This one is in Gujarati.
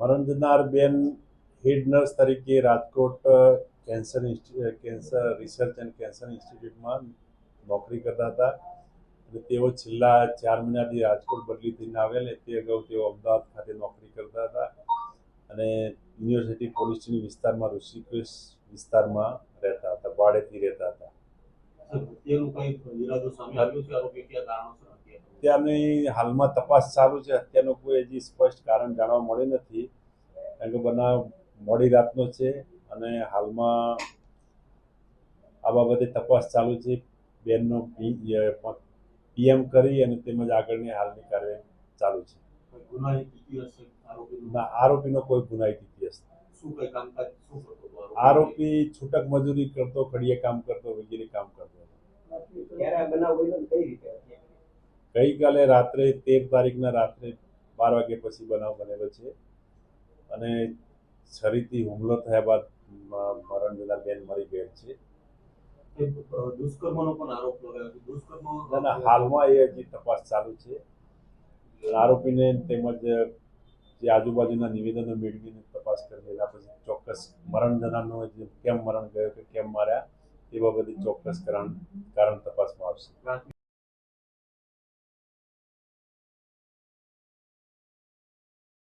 મરણ જનાર બેન હેડ નર્સ તરીકે Rajkot cancer research and cancer ઇન્સ્ટિટ્યૂટમાં નોકરી કરતા હતા અને તેઓ છેલ્લા 4 મહિનાથી રાજકોટ બદલી થઈને આવેલ. તે અગાઉ તેઓ અમદાવાદ ખાતે નોકરી કરતા હતા અને યુનિવર્સિટી પોલીસની વિસ્તારમાં ઋષિકેશ વિસ્તારમાં રહેતા હતા, ભાડેથી રહેતા હતા. અત્યારની હાલમાં તપાસ ચાલુ છે. અત્યારનું કોઈ હજી સ્પષ્ટ કારણ જાણવા મળ્યું નથી, કારણ કે બનાવ મોડી રાતનો છે અને હાલમાં આ બાબતે તપાસ ચાલુ છે. બેનનો પીએમ કરી અને તેમજ આગળની હાલની કાર્યવાહી ચાલુ છે. આરોપીનો કોઈ ગુનાહિત ઇતિહાસ આરોપી છૂટક મજૂરી કરતો, ખડીએ કામ કરતો, વગેરે કામ કરતો. ગઈકાલે રાત્રે 13 તારીખના રાત્રે 12 વાગ્યા પછી બનાવ બનેલો છે અને છરીથી હુમલો થયા બાદ મરણ જનાર બેન મરી ગયેલ છે. દુષ્કર્મનો પણ આરોપ લગાવ્યો. હાલમાં એ હજી તપાસ ચાલુ છે. આરોપીને તેમજ જે આજુબાજુના નિવેદનો મેળવીને તપાસ કરી એના પછી ચોક્કસ મરણ જનારનો કેમ મરણ ગયો કે કેમ માર્યા તે બાબતે ચોક્કસ કારણ તપાસમાં આવશે.